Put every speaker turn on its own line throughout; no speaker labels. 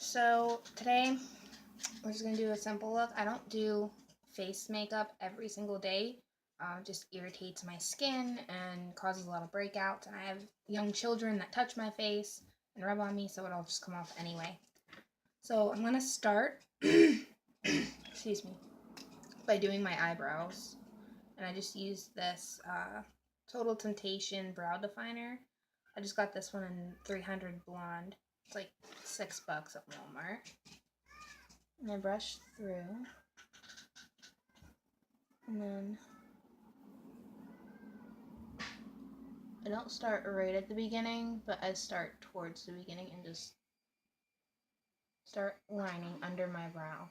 So today we're just gonna do a simple look. I don't do face makeup every single day. It just irritates my skin and causes a lot of breakouts. And I have young children that touch my face and rub on me, so it'll just come off anyway. So I'm gonna start, excuse me, by doing my eyebrows. And I just used this Total Temptation brow definer. I just got this one in 300 blonde. It's like $6 at Walmart. And I brush through. And then I don't start right at the beginning, but I start towards the beginning and just start lining under my brow.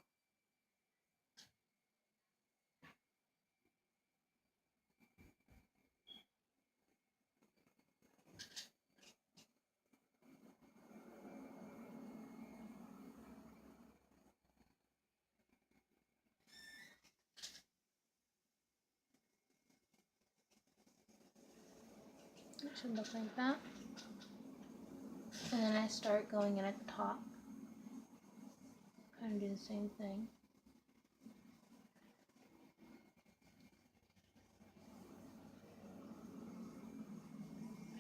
It should look like that. And then I start going in at the top. Kind of do the same thing.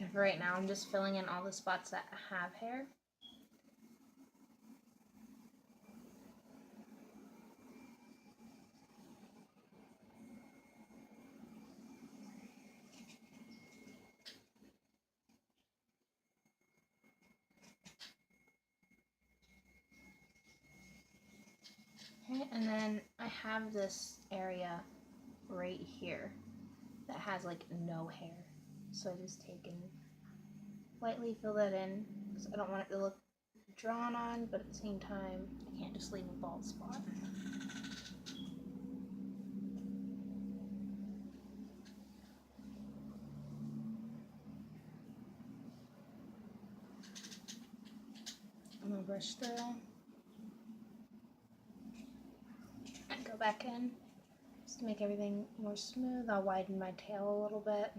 And for right now, I'm just filling in all the spots that have hair. Okay, and then I have this area right here that has like no hair. So I just take and lightly fill that in because I don't want it to look drawn on, but at the same time, I can't just leave a bald spot. I'm gonna brush through and go back in just to make everything more smooth. I'll widen my tail a little bit.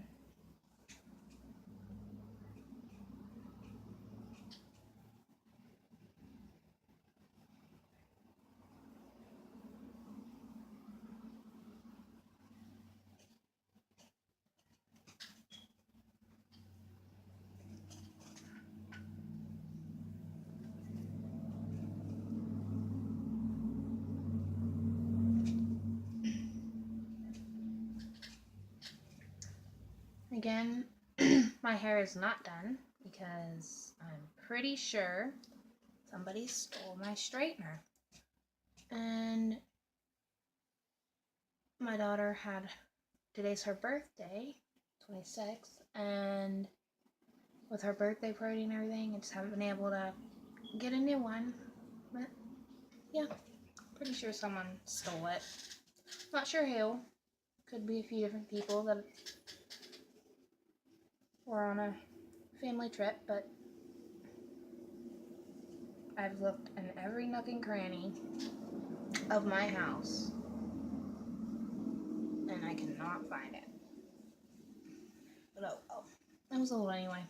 Again, my hair is not done because I'm pretty sure somebody stole my straightener. And my daughter today's her birthday, 26th, and with her birthday party and everything, I just haven't been able to get a new one. But yeah, pretty sure someone stole it. Not sure who. Could be a few different people that were on a family trip, but I've looked in every nook and cranny of my house and I cannot find it. But oh, that was a little anyway.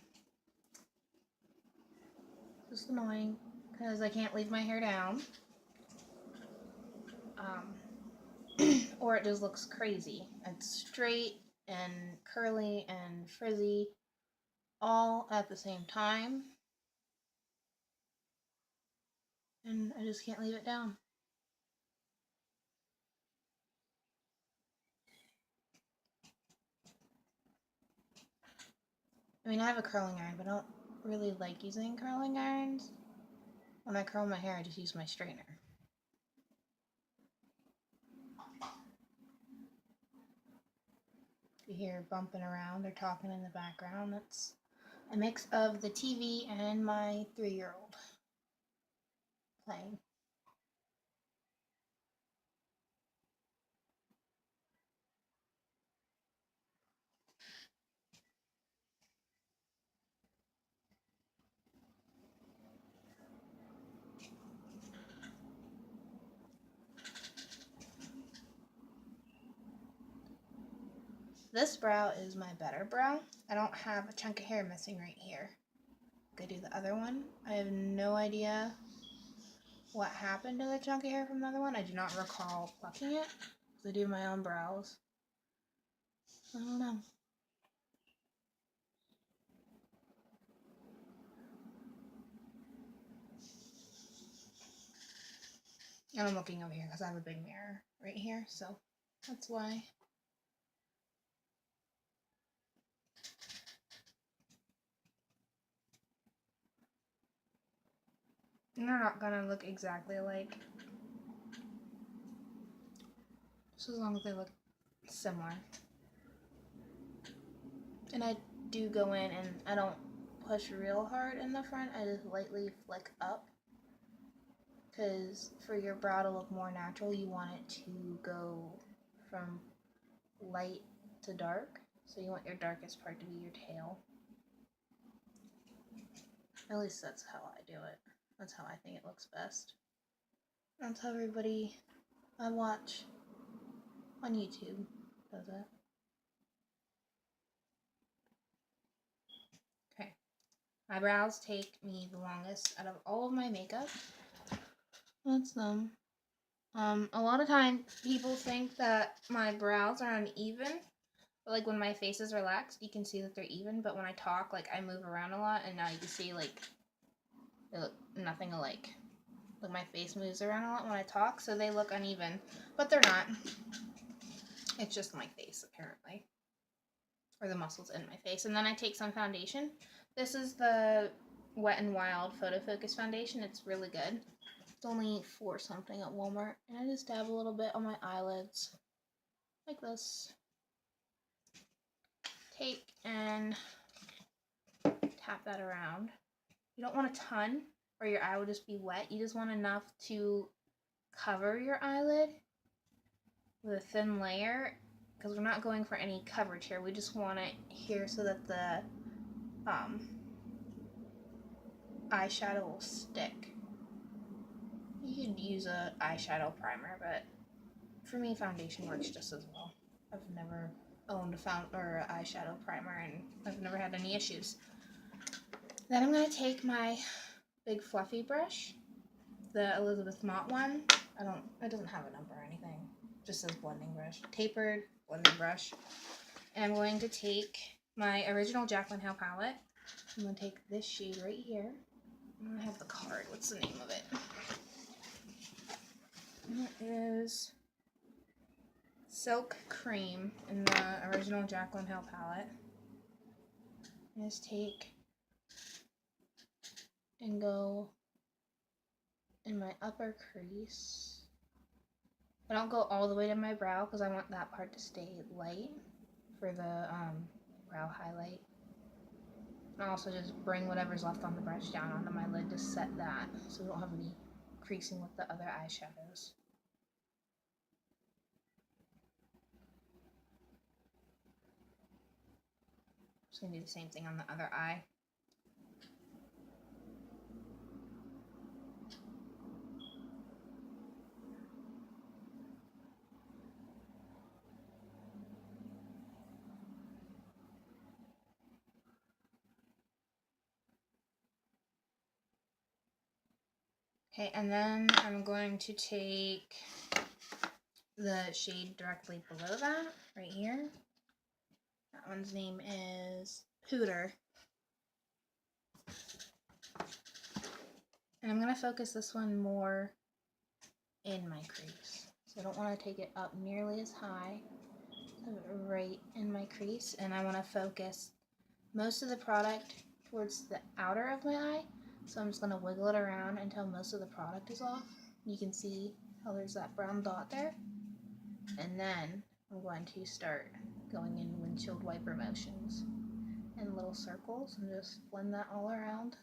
Just annoying because I can't leave my hair down. Or it just looks crazy. It's straight and curly and frizzy all at the same time. And I just can't leave it down. I mean, I have a curling iron, but I don't really like using curling irons. When I curl my hair, I just use my straightener. You hear bumping around or talking in the background, that's a mix of the TV and my 3-year-old playing. This brow is my better brow. I don't have a chunk of hair missing right here. I do the other one. I have no idea what happened to the chunky hair from the other one. I do not recall plucking it. I do my own brows. I don't know. And I'm looking over here because I have a big mirror right here, so that's why. And they're not gonna look exactly like, just as long as they look similar. And I do go in and I don't push real hard in the front, I just lightly flick up. Because for your brow to look more natural, you want it to go from light to dark. So you want your darkest part to be your tail. At least that's how I do it. That's how I think it looks best. That's how everybody I watch on YouTube does it. Okay. My brows take me the longest out of all of my makeup. That's them. A lot of times people think that my brows are uneven. But like when my face is relaxed, you can see that they're even. But when I talk, like I move around a lot, and now you can see like they look nothing alike. Like my face moves around a lot when I talk, so they look uneven. But they're not. It's just my face, apparently. Or the muscles in my face. And then I take some foundation. This is the Wet n Wild Photo Focus foundation. It's really good. It's only $4 something at Walmart. And I just dab a little bit on my eyelids. Like this. Take and tap that around. You don't want a ton, or your eye will just be wet. You just want enough to cover your eyelid with a thin layer, because we're not going for any coverage here. We just want it here so that the eyeshadow will stick. You could use a eyeshadow primer, but for me, foundation works just as well. I've never owned an eyeshadow primer, and I've never had any issues. Then I'm going to take my big fluffy brush, the Elizabeth Mott one. It doesn't have a number or anything. It just says blending brush. Tapered blending brush. And I'm going to take my original Jaclyn Hill palette. I'm going to take this shade right here. I'm going to have the card. What's the name of it? It is Silk Cream in the original Jaclyn Hill palette. Just take and go in my upper crease. I don't go all the way to my brow because I want that part to stay light for the brow highlight. And I also just bring whatever's left on the brush down onto my lid to set that so we don't have any creasing with the other eyeshadows. Just gonna do the same thing on the other eye. Okay, and then I'm going to take the shade directly below that, right here. That one's name is Pooter. And I'm going to focus this one more in my crease. So I don't want to take it up nearly as high. Have it right in my crease. And I want to focus most of the product towards the outer of my eye. So I'm just going to wiggle it around until most of the product is off. You can see how there's that brown dot there. And then I'm going to start going in windshield wiper motions in little circles and just blend that all around.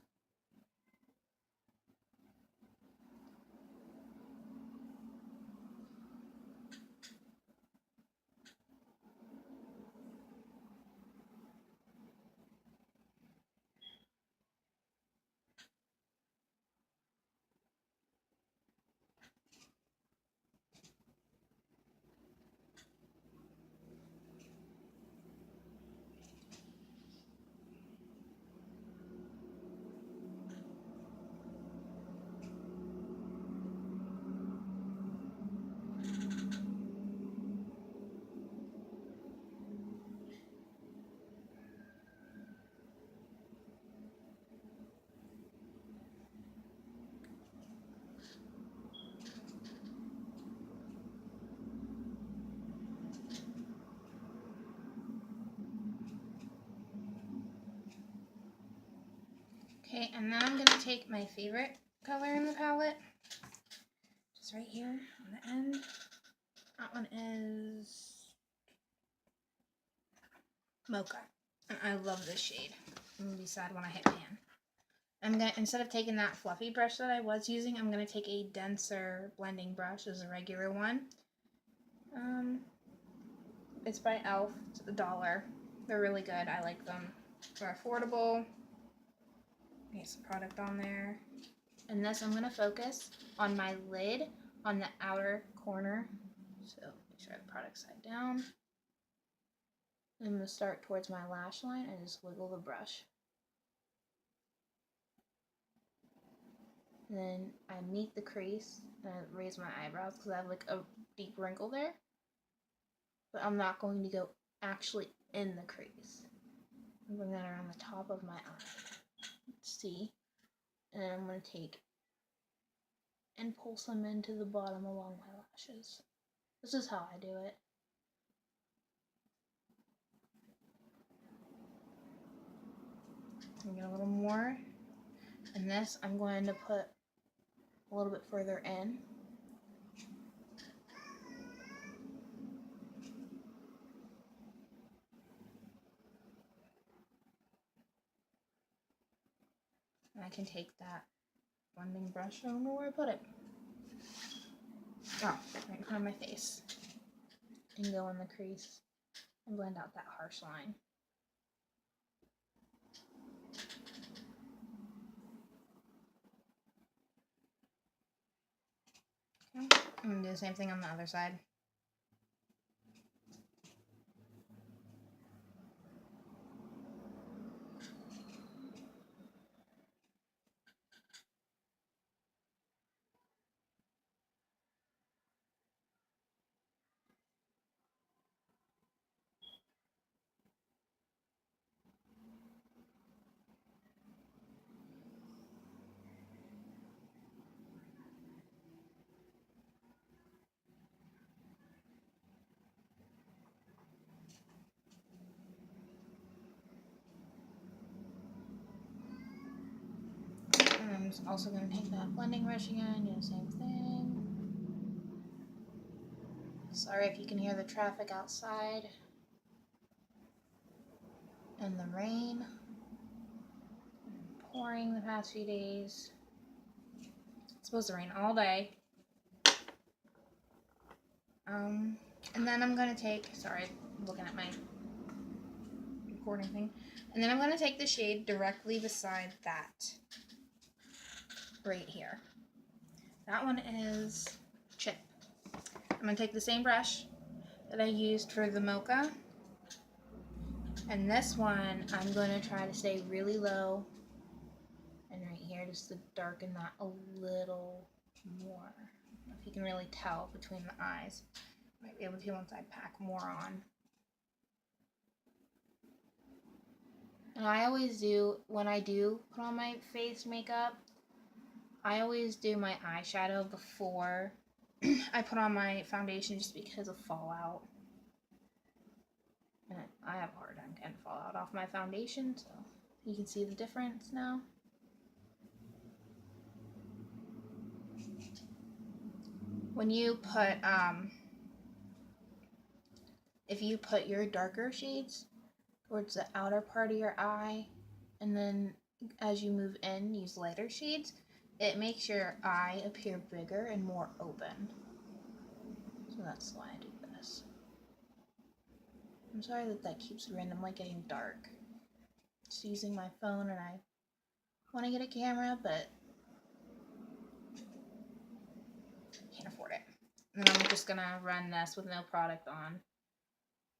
and then I'm going to take my favorite color in the palette, just right here on the end. That one is Mocha, and I love this shade. I'm going to be sad when I hit pan. I'm going to, instead of taking that fluffy brush that I was using, I'm going to take a denser blending brush as a regular one. It's by e.l.f. It's $1. They're really good. I like them. They're affordable. Get some product on there. And this, I'm going to focus on my lid on the outer corner. So make sure I have the product side down. I'm going to start towards my lash line and just wiggle the brush. And then I meet the crease and I raise my eyebrows because I have like a deep wrinkle there. But I'm not going to go actually in the crease. I'm bring that around the top of my eye. Let's see. And then I'm going to take and pull some into the bottom along my lashes. This is how I do it. I'm get a little more. And this I'm going to put a little bit further in. And I can take that blending brush, I don't know where I put it. Oh, right in front of my face. And go in the crease and blend out that harsh line. Okay. I'm going to do the same thing on the other side. And I'm just also going to take that blending brush again, do the same thing. Sorry if you can hear the traffic outside and the rain. Pouring the past few days. It's supposed to rain all day. And then I'm going to take, sorry, I'm looking at my recording thing. And then I'm going to take the shade directly beside that. Right here. That one is Chip. I'm going to take the same brush that I used for the Mocha. And this one, I'm going to try to stay really low. And right here, just to darken that a little more. I don't know if you can really tell between the eyes. Might be able to once I pack more on. And I always do, when I do put on my face makeup, I always do my eyeshadow before I put on my foundation just because of fallout. And I have a hard time getting fallout off my foundation, so you can see the difference now. When you put, if you put your darker shades towards the outer part of your eye, and then as you move in, use lighter shades, it makes your eye appear bigger and more open. So that's why I do this. I'm sorry that that keeps randomly getting dark. Just using my phone and I want to get a camera, but can't afford it. And I'm just gonna run this with no product on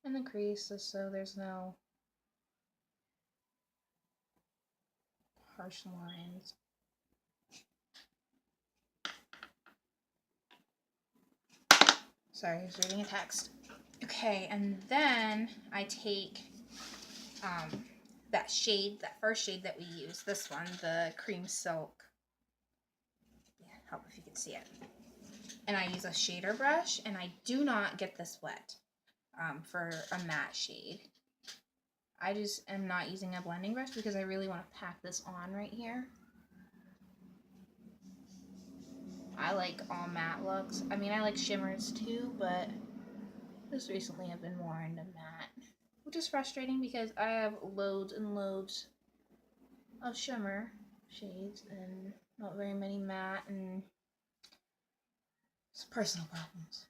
in the crease just so there's no harsh lines. Sorry, I was reading a text. Okay, and then I take that shade, that first shade that we used, this one, the Cream Silk. Yeah, help if you can see it. And I use a shader brush, and I do not get this wet for a matte shade. I just am not using a blending brush because I really want to pack this on right here. like all matte looks. I mean, I like shimmers too, but just recently I've been more into matte, which is frustrating because I have loads and loads of shimmer shades and not very many matte, and it's personal problems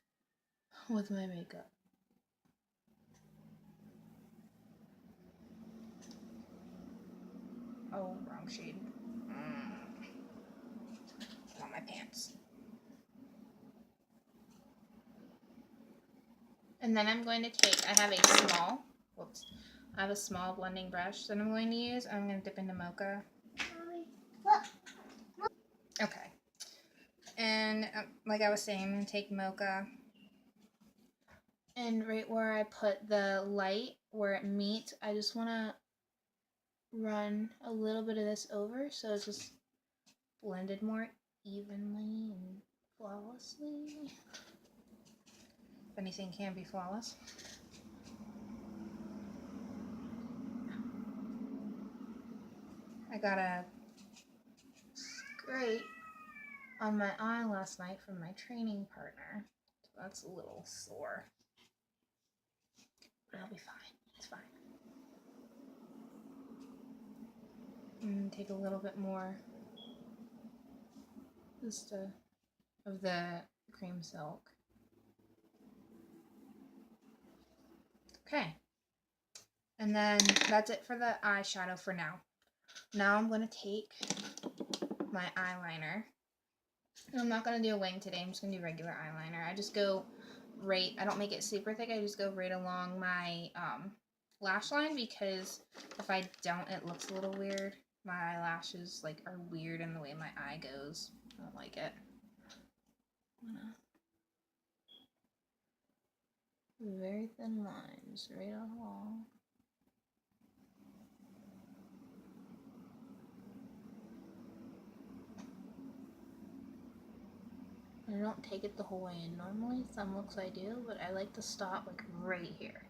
with my makeup. Oh, wrong shade. Not my pants. And then I'm going to take, I have a small blending brush that I'm going to use. I'm going to dip into mocha. Okay. And like I was saying, I'm going to take mocha. And right where I put the light, where it meets, I just want to run a little bit of this over so it's just blended more evenly and flawlessly. If anything can be flawless. I got a scrape on my eye last night from my training partner. So that's a little sore. But I'll be fine. It's fine. And take a little bit more just of the cream silk. Okay. And then that's it for the eyeshadow for now. Now I'm going to take my eyeliner. I'm not going to do a wing today. I'm just going to do regular eyeliner. I just go right, I don't make it super thick. I just go right along my lash line, because if I don't, it looks a little weird. My eyelashes like are weird in the way my eye goes. I don't like it. Very thin lines right along. I don't take it the whole way in normally. Some looks I do, but I like to stop like right here.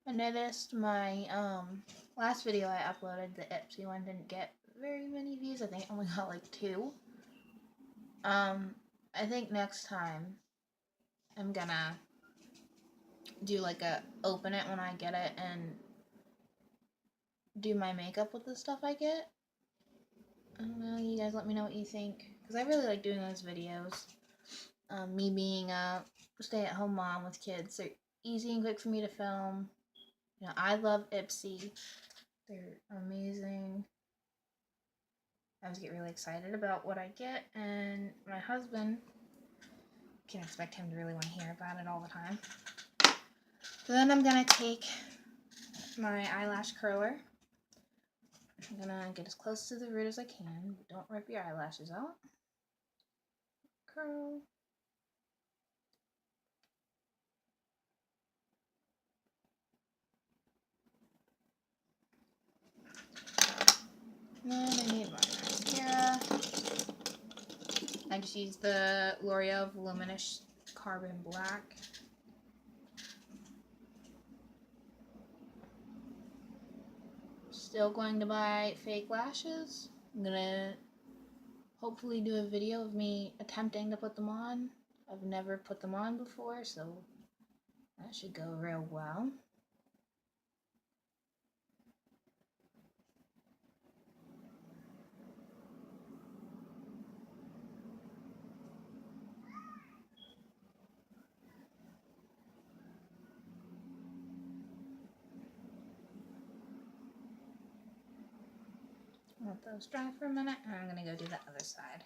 I noticed my last video I uploaded, the Ipsy one, didn't get very many views. I think I only got like 2. I think next time I'm gonna do like a open it when I get it and do my makeup with the stuff I get. I don't know, you guys let me know what you think, because I really like doing those videos. Me being a stay-at-home mom with kids, they're easy and quick for me to film. You know, I love Ipsy. They're amazing. I always get really excited about what I get, and my husband, can expect him to really want to hear about it all the time. So then I'm gonna take my eyelash curler. I'm gonna get as close to the root as I can, but don't rip your eyelashes out. Curl. And then I need my mascara. I just used the L'Oreal Voluminous Carbon Black. Still going to buy fake lashes. I'm gonna hopefully do a video of me attempting to put them on. I've never put them on before, so that should go real well. Let those dry for a minute, and I'm gonna go do the other side.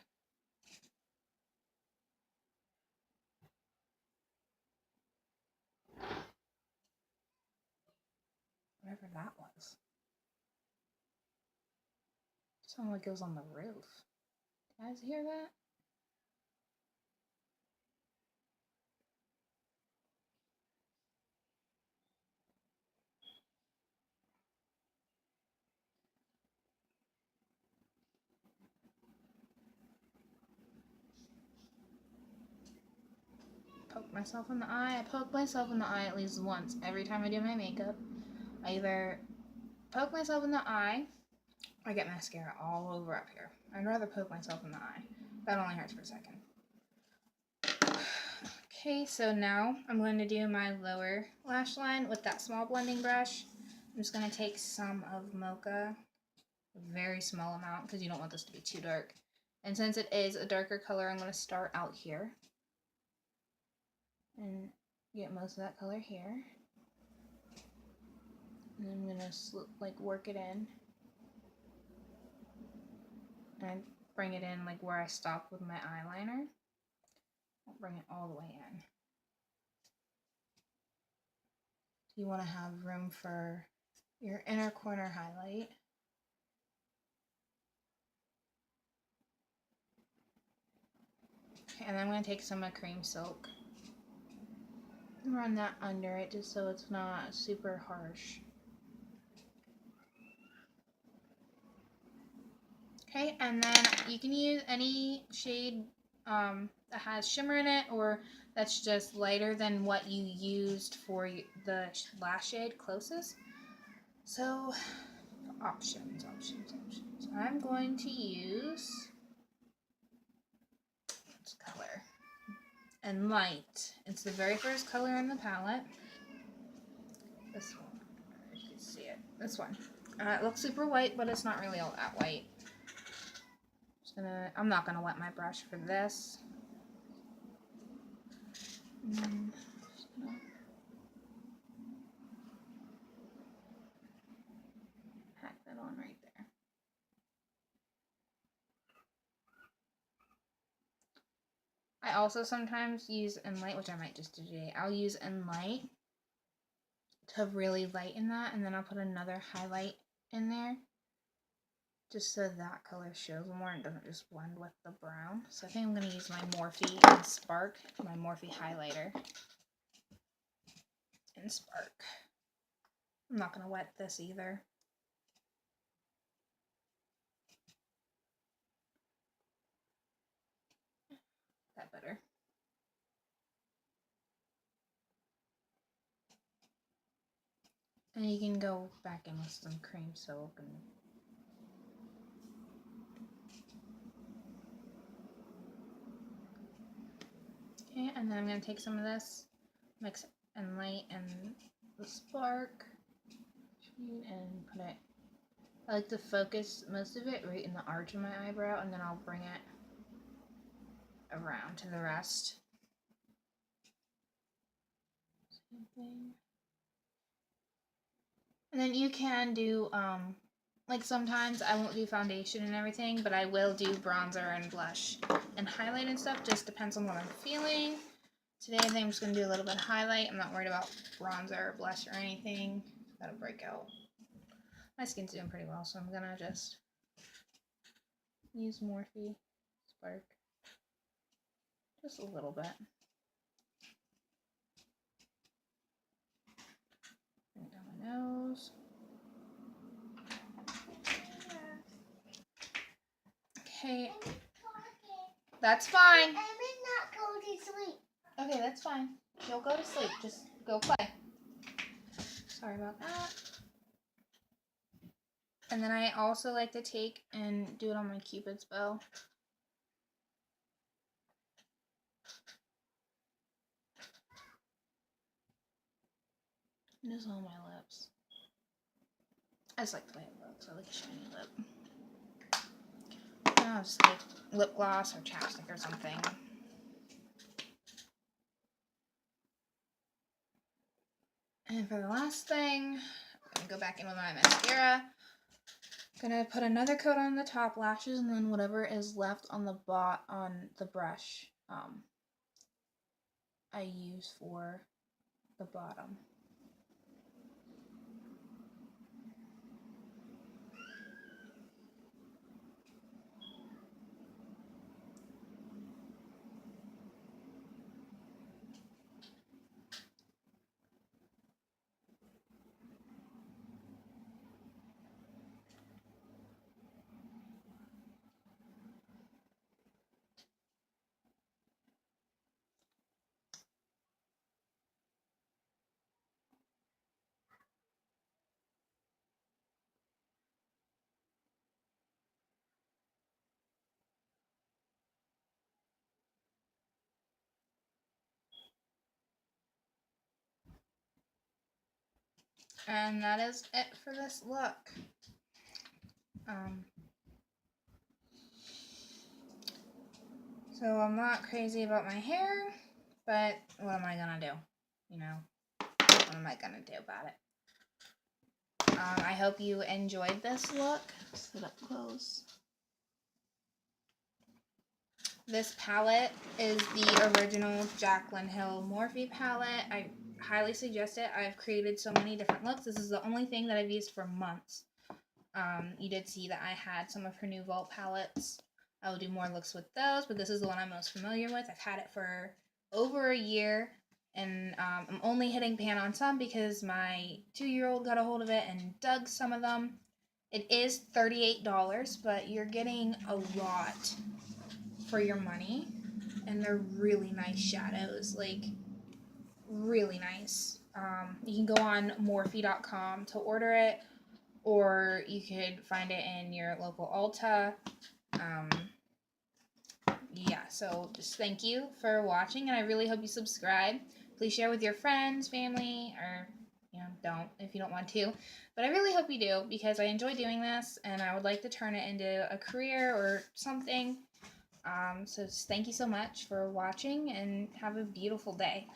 Whatever that was. Sounded like it was on the roof. Did you guys hear that? myself in the eye. I poke myself in the eye at least once every time I do my makeup. I either poke myself in the eye or get mascara all over up here. I'd rather poke myself in the eye. That only hurts for a second. Okay, so now I'm going to do my lower lash line with that small blending brush. I'm just going to take some of Mocha, a very small amount because you don't want this to be too dark. And since it is a darker color, I'm going to start out here and get most of that color here. And then I'm going to like work it in and bring it in like where I stopped with my eyeliner. I'll bring it all the way in. You want to have room for your inner corner highlight. Okay, and then I'm going to take some of Cream Silk and run that under it just so it's not super harsh. Okay, and then you can use any shade that has shimmer in it or that's just lighter than what you used for the lash shade closest. So, options. I'm going to use this color and light. It's the very first color in the palette. This one, you can see it. This one. It looks super white, but it's not really all that white. I'm not gonna wet my brush for this. Just gonna pack that on right there. I also sometimes use Enlight, which I might just do today. I'll use Enlight to really lighten that, and then I'll put another highlight in there just so that color shows more and doesn't just blend with the brown. So I think I'm going to use my Morphe and Spark, my Morphe highlighter in Spark. I'm not going to wet this either. That better. And you can go back in with some Cream Silk and okay, and then I'm going to take some of this, mix Enlight and the Spark, and put it, I like to focus most of it right in the arch of my eyebrow, and then I'll bring it around to the rest. Same thing. And then you can do, like sometimes I won't do foundation and everything, but I will do bronzer and blush and highlight and stuff, just depends on what I'm feeling. Today I think I'm just going to do a little bit of highlight. I'm not worried about bronzer or blush or anything. That'll break out. My skin's doing pretty well, so I'm going to just use Morphe Spark just a little bit. Bring it down my nose. Okay. That's fine.
I may not go to sleep.
Okay, that's fine. You'll go to sleep. Just go play. Sorry about that. And then I also like to take and do it on my Cupid's bow. And just on my lips. I just like the way it looks. I like a shiny lip. I'll just like lip gloss or chapstick or something. And for the last thing, I'm going to go back in with my mascara. I'm going to put another coat on the top lashes, and then whatever is left on the brush, I use for the bottom. And that is it for this look. So I'm not crazy about my hair, but what am I gonna do? You know, what am I gonna do about it? I hope you enjoyed this look. Sit up close. This palette is the original Jaclyn Hill Morphe palette. I highly suggest it. I've created so many different looks. This is the only thing that I've used for months. You did see that I had some of her new Vault palettes. I will do more looks with those, but this is the one I'm most familiar with. I've had it for over a year, and I'm only hitting pan on some because my 2-year-old got a hold of it and dug some of them. It is $38, but you're getting a lot for your money, and they're really nice shadows, like really nice. You can go on Morphe.com to order it, or you could find it in your local Ulta. Yeah, so just thank you for watching, and I really hope you subscribe. Please share with your friends, family, or don't if you don't want to. But I really hope you do, because I enjoy doing this, and I would like to turn it into a career or something. So just thank you so much for watching, and have a beautiful day.